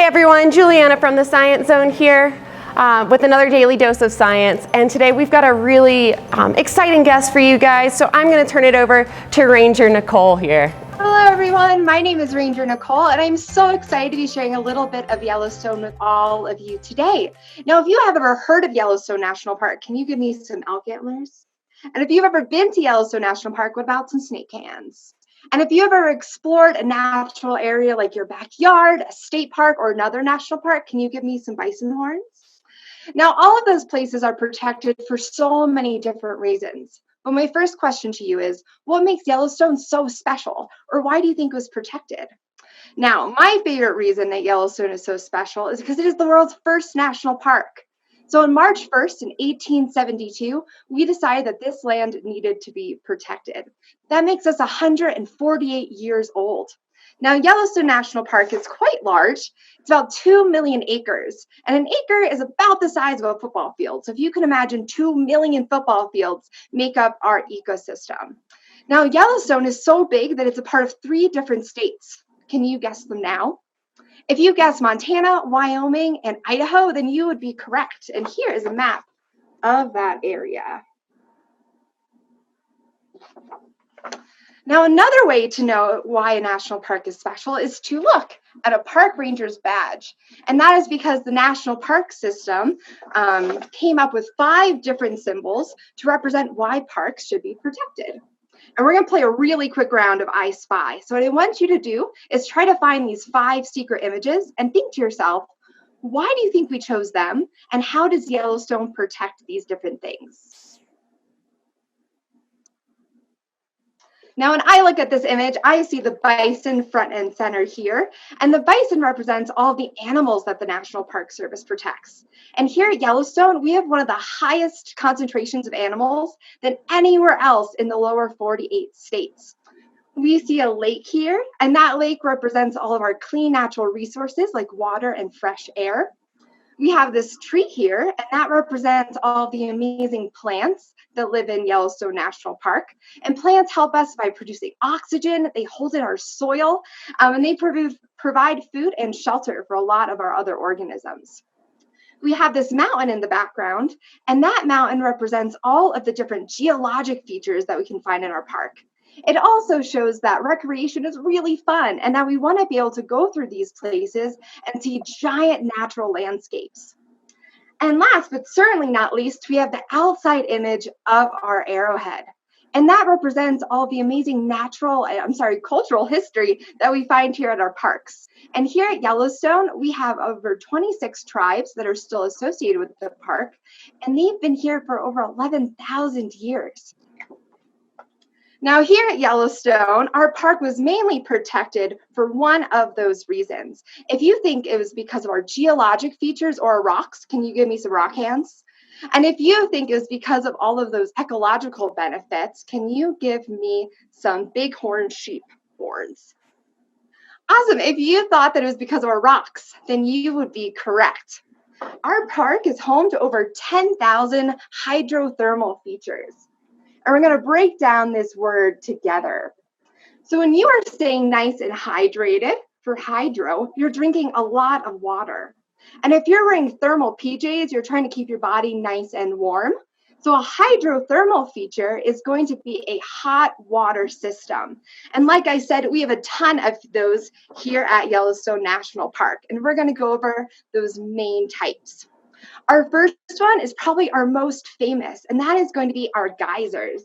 everyone, Juliana from the Science Zone here with another daily dose of science. And today we've got a really exciting guest for you guys. So I'm going to turn it over to Ranger Nicole here. Hello everyone, my name is Ranger Nicole and I'm so excited to be sharing a little bit of Yellowstone with all of you today. Now, if you have ever heard of Yellowstone National Park, can you give me some elk antlers? And if you've ever been to Yellowstone National Park, what about some snake hands? And if you've ever explored a natural area like your backyard, a state park, or another national park, can you give me some bison horns? Now, all of those places are protected for so many different reasons. But my first question to you is, what makes Yellowstone so special? Or why do you think it was protected? Now, my favorite reason that Yellowstone is so special is because it is the world's first national park. So on March 1st in 1872, we decided that this land needed to be protected. That makes us 148 years old. Now, Yellowstone National Park is quite large. It's about 2 million acres, and an acre is about the size of a football field. So if you can imagine 2 million football fields make up our ecosystem. Now, Yellowstone is so big that it's a part of 3 different states. Can you guess them now? If you guess Montana, Wyoming, and Idaho, then you would be correct. And here is a map of that area. Now, another way to know why a national park is special is to look at a park ranger's badge. And that is because the national park system came up with 5 different symbols to represent why parks should be protected. And we're going to play a really quick round of I Spy. So what I want you to do is try to find these 5 secret images and think to yourself, why do you think we chose them? And how does Yellowstone protect these different things? Now, when I look at this image, I see the bison front and center here. And the bison represents all the animals that the National Park Service protects. And here at Yellowstone, we have one of the highest concentrations of animals than anywhere else in the lower 48 states. We see a lake here, and that lake represents all of our clean natural resources like water and fresh air. We have this tree here, and that represents all the amazing plants that live in Yellowstone National Park. And plants help us by producing oxygen, they hold in our soil, and they provide food and shelter for a lot of our other organisms. We have this mountain in the background, and that mountain represents all of the different geologic features that we can find in our park. It also shows that recreation is really fun and that we want to be able to go through these places and see giant natural landscapes. And last, but certainly not least, we have the outside image of our arrowhead. And that represents all the amazing cultural history that we find here at our parks. And here at Yellowstone, we have over 26 tribes that are still associated with the park, and they've been here for over 11,000 years. Now, here at Yellowstone, our park was mainly protected for one of those reasons. If you think it was because of our geologic features or our rocks, can you give me some rock hands? And if you think it was because of all of those ecological benefits, can you give me some bighorn sheep horns? Awesome. If you thought that it was because of our rocks, then you would be correct. Our park is home to over 10,000 hydrothermal features. And we're going to break down this word together. So when you are staying nice and hydrated, for hydro, you're drinking a lot of water. And if you're wearing thermal PJs, you're trying to keep your body nice and warm. So a hydrothermal feature is going to be a hot water system. And like I said, we have a ton of those here at Yellowstone National Park. And we're going to go over those main types. Our first one is probably our most famous, and that is going to be our geysers.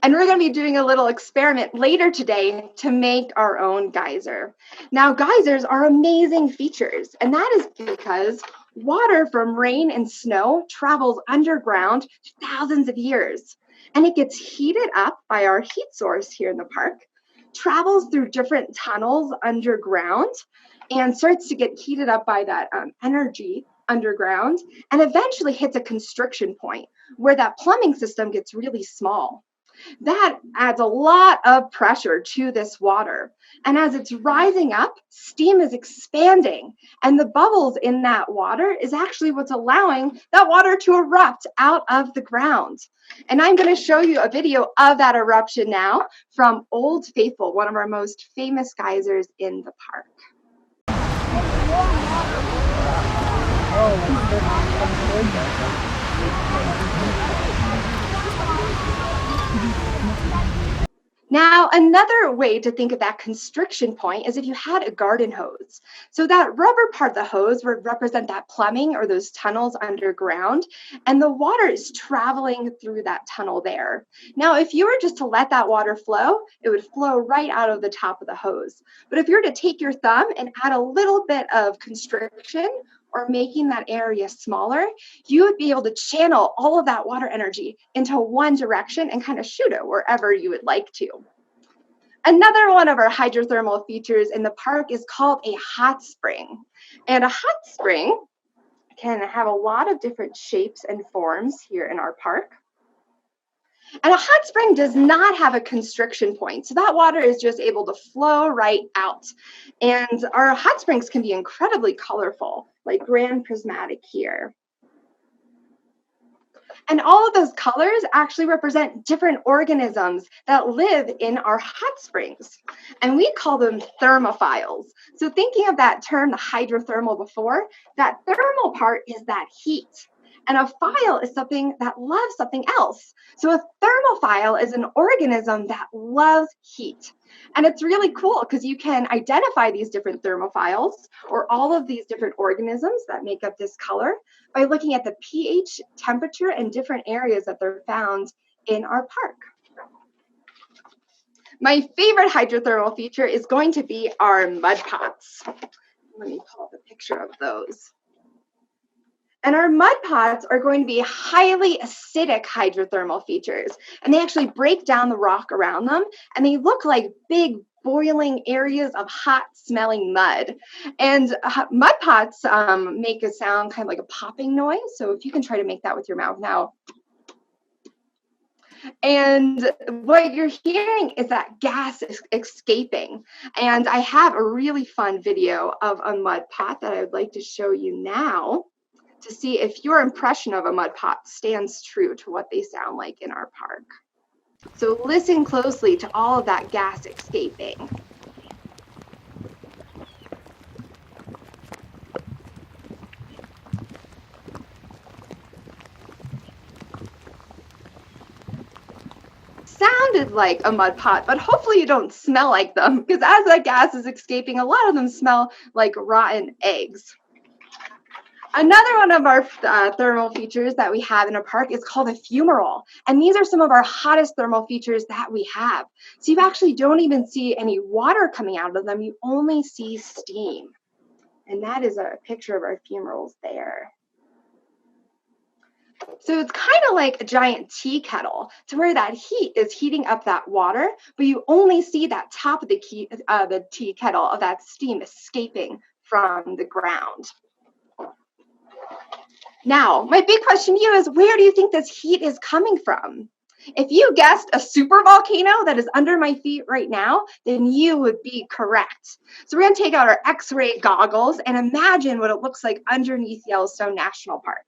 And we're going to be doing a little experiment later today to make our own geyser. Now, geysers are amazing features, and that is because water from rain and snow travels underground thousands of years, and it gets heated up by our heat source here in the park, travels through different tunnels underground, and starts to get heated up by that energy underground, and eventually hits a constriction point where that plumbing system gets really small. That adds a lot of pressure to this water. And as it's rising up, steam is expanding. And the bubbles in that water is actually what's allowing that water to erupt out of the ground. And I'm going to show you a video of that eruption now from Old Faithful, one of our most famous geysers in the park. Now, another way to think of that constriction point is if you had a garden hose. So that rubber part of the hose would represent that plumbing or those tunnels underground, and the water is traveling through that tunnel there. Now, if you were just to let that water flow, it would flow right out of the top of the hose. But if you were to take your thumb and add a little bit of constriction, or making that area smaller, you would be able to channel all of that water energy into one direction and kind of shoot it wherever you would like to. Another one of our hydrothermal features in the park is called a hot spring. And a hot spring can have a lot of different shapes and forms here in our park. And a hot spring does not have a constriction point, so that water is just able to flow right out. And our hot springs can be incredibly colorful, like grand prismatic here. And all of those colors actually represent different organisms that live in our hot springs. And we call them thermophiles. So thinking of that term, the hydrothermal before, that thermal part is that heat. And a phile is something that loves something else. So a thermophile is an organism that loves heat. And it's really cool because you can identify these different thermophiles or all of these different organisms that make up this color by looking at the pH, temperature, and different areas that they're found in our park. My favorite hydrothermal feature is going to be our mud pots. Let me pull up a picture of those. And our mud pots are going to be highly acidic hydrothermal features. And they actually break down the rock around them, and they look like big boiling areas of hot smelling mud. And mud pots make a sound kind of like a popping noise. So if you can try to make that with your mouth now. And what you're hearing is that gas is escaping. And I have a really fun video of a mud pot that I would like to show you now, to see if your impression of a mud pot stands true to what they sound like in our park. So listen closely to all of that gas escaping. Sounded like a mud pot, but hopefully you don't smell like them, because as that gas is escaping, a lot of them smell like rotten eggs. Another one of our thermal features that we have in our park is called a fumarole. And these are some of our hottest thermal features that we have. So you actually don't even see any water coming out of them. You only see steam. And that is a picture of our fumaroles there. So it's kind of like a giant tea kettle, to where that heat is heating up that water, but you only see that top of the tea kettle of that steam escaping from the ground. Now, my big question to you is, where do you think this heat is coming from? If you guessed a super volcano that is under my feet right now, then you would be correct. So we're going to take out our X-ray goggles and imagine what it looks like underneath Yellowstone National Park.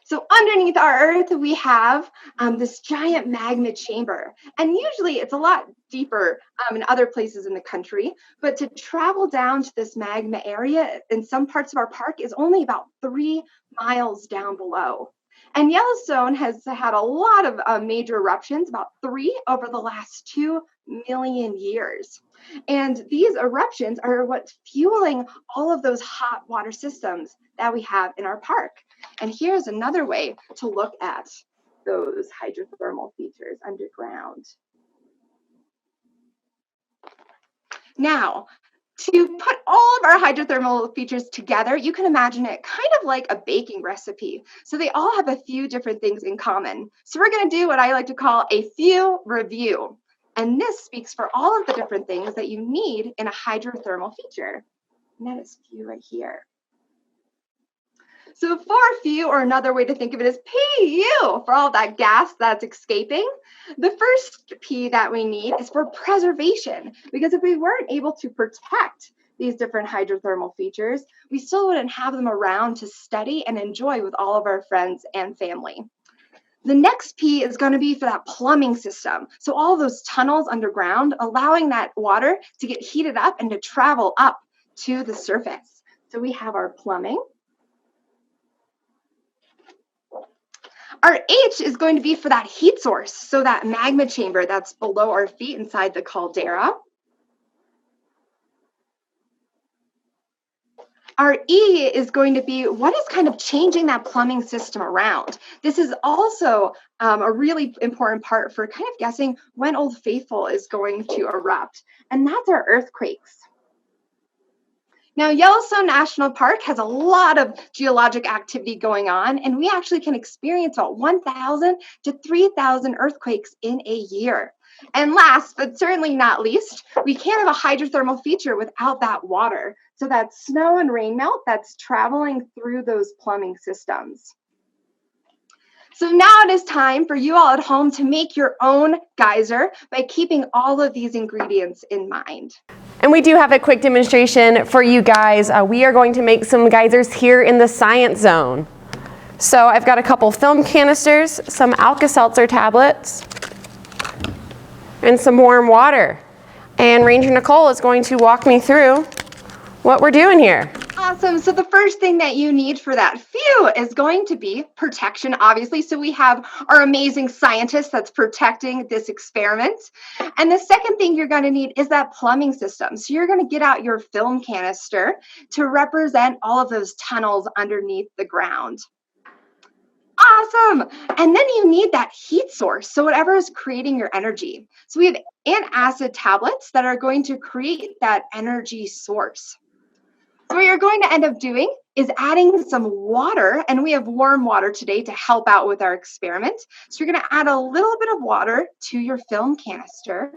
So underneath our Earth, we have this giant magma chamber. And usually it's a lot deeper in other places in the country. But to travel down to this magma area in some parts of our park is only about 3 miles down below. And Yellowstone has had a lot of major eruptions, about 3 over the last 2 million years. And these eruptions are what's fueling all of those hot water systems that we have in our park. And here's another way to look at those hydrothermal features underground. Now, to put all of our hydrothermal features together, you can imagine it kind of like a baking recipe. So they all have a few different things in common. So we're going to do what I like to call a few review. And this speaks for all of the different things that you need in a hydrothermal feature. And that is few right here. So for fuel, or another way to think of it is PU, for all that gas that's escaping. The first P that we need is for preservation, because if we weren't able to protect these different hydrothermal features, we still wouldn't have them around to study and enjoy with all of our friends and family. The next P is going to be for that plumbing system. So all those tunnels underground, allowing that water to get heated up and to travel up to the surface. So we have our plumbing. Our H is going to be for that heat source. So that magma chamber that's below our feet inside the caldera. Our E is going to be what is kind of changing that plumbing system around. This is also a really important part for kind of guessing when Old Faithful is going to erupt, and that's our earthquakes. Now, Yellowstone National Park has a lot of geologic activity going on, and we actually can experience about 1,000 to 3,000 earthquakes in a year. And last, but certainly not least, we can't have a hydrothermal feature without that water. So that's snow and rain melt that's traveling through those plumbing systems. So now it is time for you all at home to make your own geyser by keeping all of these ingredients in mind. And we do have a quick demonstration for you guys. We are going to make some geysers here in the science zone. So I've got a couple film canisters, some Alka-Seltzer tablets, and some warm water. And Ranger Nicole is going to walk me through what we're doing here. Awesome. So the first thing that you need for that fuel is going to be protection, obviously. So we have our amazing scientist that's protecting this experiment. And the second thing you're going to need is that plumbing system. So you're going to get out your film canister to represent all of those tunnels underneath the ground. Awesome. And then you need that heat source. So whatever is creating your energy. So we have antacid tablets that are going to create that energy source. So what you're going to end up doing is adding some water, and we have warm water today to help out with our experiment. So you're going to add a little bit of water to your film canister.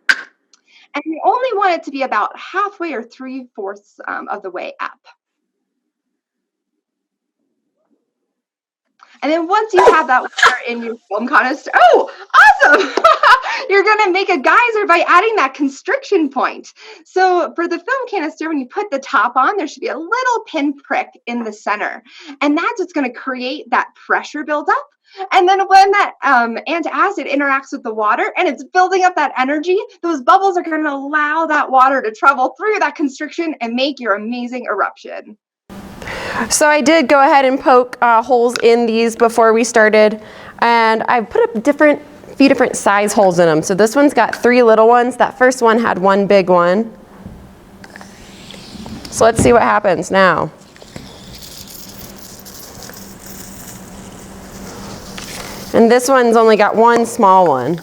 And you only want it to be about halfway or 3/4 of the way up. And then once you have that water in your film canister, oh, awesome! You're going to make a geyser by adding that constriction point. So for the film canister, when you put the top on, there should be a little pinprick in the center. And that's what's going to create that pressure buildup. And then when that antacid interacts with the water and it's building up that energy, those bubbles are going to allow that water to travel through that constriction and make your amazing eruption. So I did go ahead and poke holes in these before we started, and I put a few different size holes in them. So this one's got 3 little ones. That first one had 1 big one. So let's see what happens now. And this one's only got 1 small one.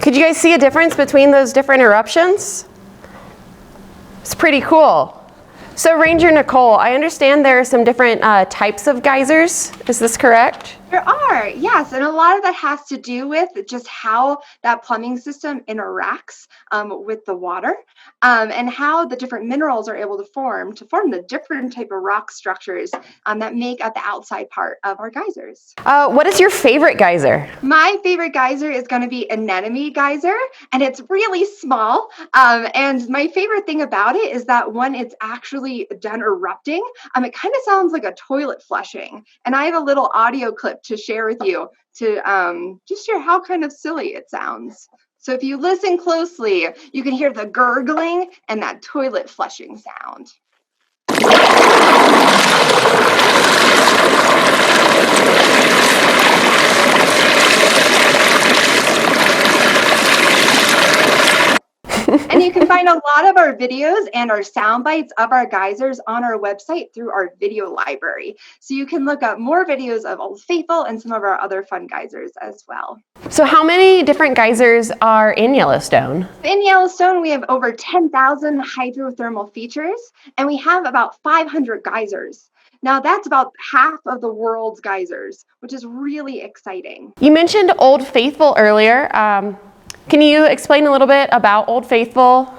Could you guys see a difference between those different eruptions? It's pretty cool. So Ranger Nicole, I understand there are some different types of geysers. Is this correct? There are, yes, and a lot of that has to do with just how that plumbing system interacts with the water and how the different minerals are able to form the different type of rock structures that make up the outside part of our geysers. What is your favorite geyser? My favorite geyser is going to be Anemone geyser, and it's really small. And my favorite thing about it is that when it's actually done erupting, it kind of sounds like a toilet flushing. And I have a little audio clip to share with you to just share how kind of silly it sounds. So if you listen closely, you can hear the gurgling and that toilet flushing sound. And you can find a lot of our videos and our sound bites of our geysers on our website through our video library. So you can look up more videos of Old Faithful and some of our other fun geysers as well. So how many different geysers are in Yellowstone? In Yellowstone, we have over 10,000 hydrothermal features, and we have about 500 geysers. Now, that's about half of the world's geysers, which is really exciting. You mentioned Old Faithful earlier. Can you explain a little bit about Old Faithful?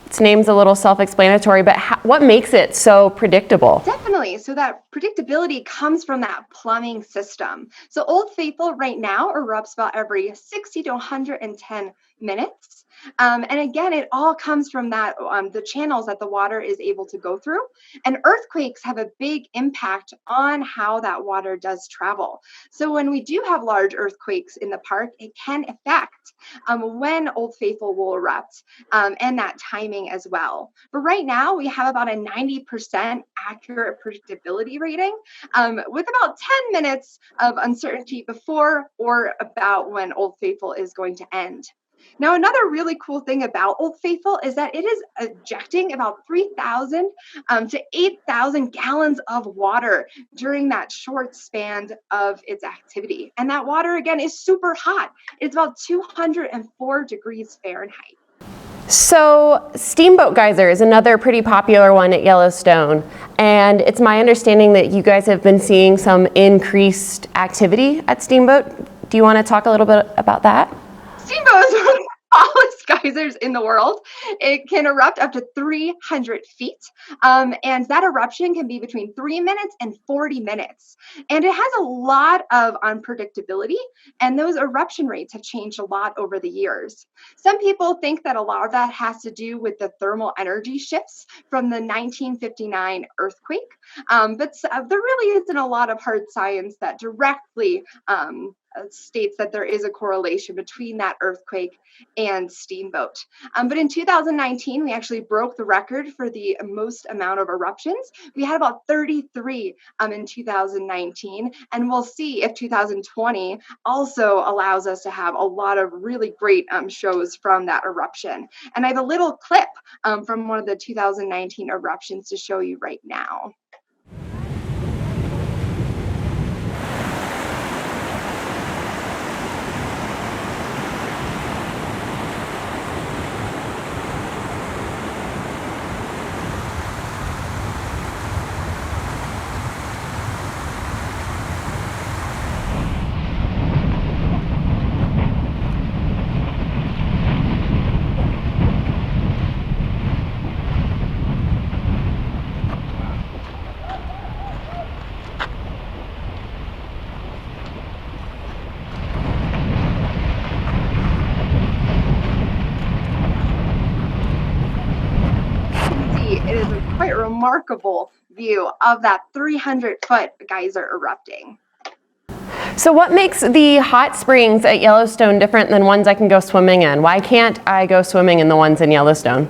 Its name's a little self-explanatory, but what makes it so predictable? Definitely. So that predictability comes from that plumbing system. So Old Faithful right now erupts about every 60 to 110 minutes. And again, it all comes from that the channels that the water is able to go through. And earthquakes have a big impact on how that water does travel. So when we do have large earthquakes in the park, it can affect when Old Faithful will erupt and that timing as well. But right now, we have about a 90% accurate predictability rating with about 10 minutes of uncertainty before or about when Old Faithful is going to end. Now, another really cool thing about Old Faithful is that it is ejecting about 3,000 to 8,000 gallons of water during that short span of its activity. And that water, again, is super hot. It's about 204 degrees Fahrenheit. So Steamboat Geyser is another pretty popular one at Yellowstone, and it's my understanding that you guys have been seeing some increased activity at Steamboat. Do you want to talk a little bit about that? Steamboat is one of the tallest geysers in the world. It can erupt up to 300 feet, and that eruption can be between 3 minutes and 40 minutes. And it has a lot of unpredictability, and those eruption rates have changed a lot over the years. Some people think that a lot of that has to do with the thermal energy shifts from the 1959 earthquake, but there really isn't a lot of hard science that directly states that there is a correlation between that earthquake and Steamboat. But in 2019, we actually broke the record for the most amount of eruptions. We had about 33 in 2019, and we'll see if 2020 also allows us to have a lot of really great shows from that eruption. And I have a little clip from one of the 2019 eruptions to show you right now. It is a quite remarkable view of that 300-foot geyser erupting. So what makes the hot springs at Yellowstone different than ones I can go swimming in? Why can't I go swimming in the ones in Yellowstone?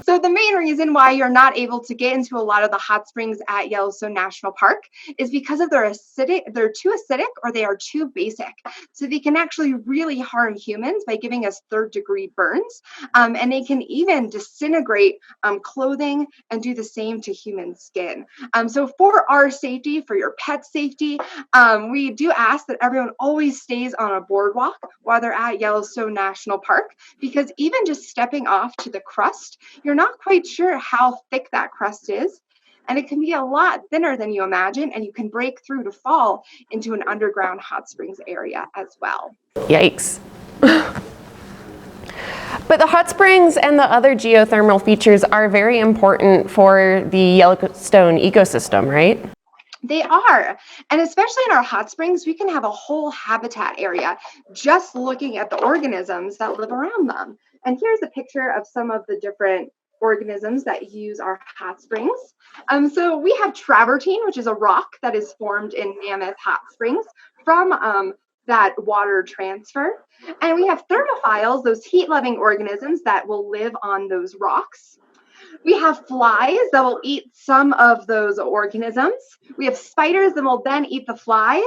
So the main reason why you're not able to get into a lot of the hot springs at Yellowstone National Park is because of they're too acidic or they are too basic. So they can actually really harm humans by giving us third-degree burns, and they can even disintegrate clothing and do the same to human skin. So for our safety, for your pet safety, we do ask that everyone always stays on a boardwalk while they're at Yellowstone National Park, because even just stepping off to the crust, you're not quite sure how thick that crust is, and it can be a lot thinner than you imagine, and you can break through to fall into an underground hot springs area as well. Yikes. But the hot springs and the other geothermal features are very important for the Yellowstone ecosystem, right? They are. And especially in our hot springs, we can have a whole habitat area just looking at the organisms that live around them. And here's a picture of some of the different organisms that use our hot springs. So we have travertine, which is a rock that is formed in Mammoth Hot Springs from that water transfer. And we have thermophiles, those heat-loving organisms that will live on those rocks. We have flies that will eat some of those organisms. We have spiders that will then eat the flies.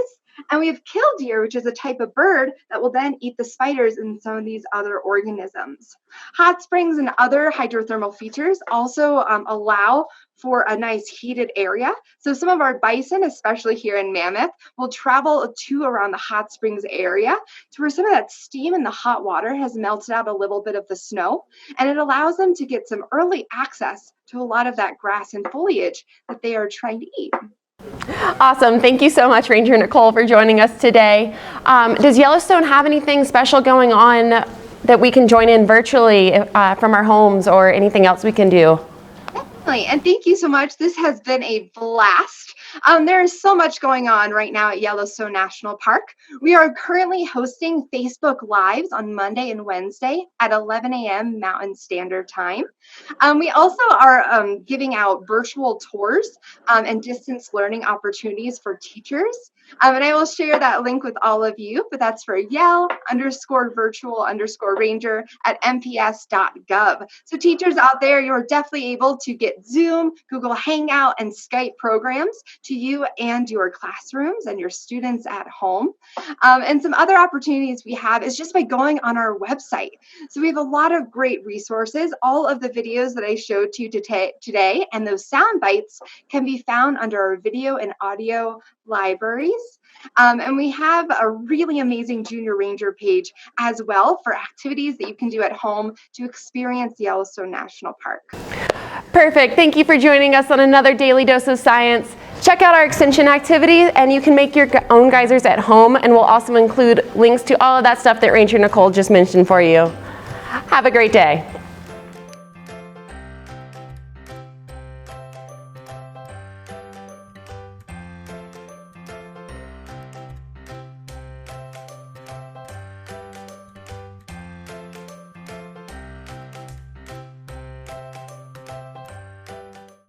And we have killdeer, which is a type of bird that will then eat the spiders and some of these other organisms. Hot springs and other hydrothermal features also allow for a nice heated area. So some of our bison, especially here in Mammoth, will travel to around the hot springs area to where some of that steam and the hot water has melted out a little bit of the snow, and it allows them to get some early access to a lot of that grass and foliage that they are trying to eat. Awesome. Thank you so much, Ranger Nicole, for joining us today. Does Yellowstone have anything special going on that we can join in virtually from our homes, or anything else we can do? Definitely. And thank you so much. This has been a blast. There is so much going on right now at Yellowstone National Park. We are currently hosting Facebook Lives on Monday and Wednesday at 11 a.m. Mountain Standard Time. We also are giving out virtual tours and distance learning opportunities for teachers. And I will share that link with all of you, but that's for yell_virtual_ranger at mps.gov. So teachers out there, you're definitely able to get Zoom, Google Hangout, and Skype programs to you and your classrooms and your students at home. And some other opportunities we have is just by going on our website. So we have a lot of great resources. All of the videos that I showed to you today and those sound bites can be found under our video and audio libraries. And we have a really amazing Junior Ranger page as well for activities that you can do at home to experience Yellowstone National Park. Perfect. Thank you for joining us on another Daily Dose of Science. Check out our extension activities, and you can make your own geysers at home, and we'll also include links to all of that stuff that Ranger Nicole just mentioned for you. Have a great day.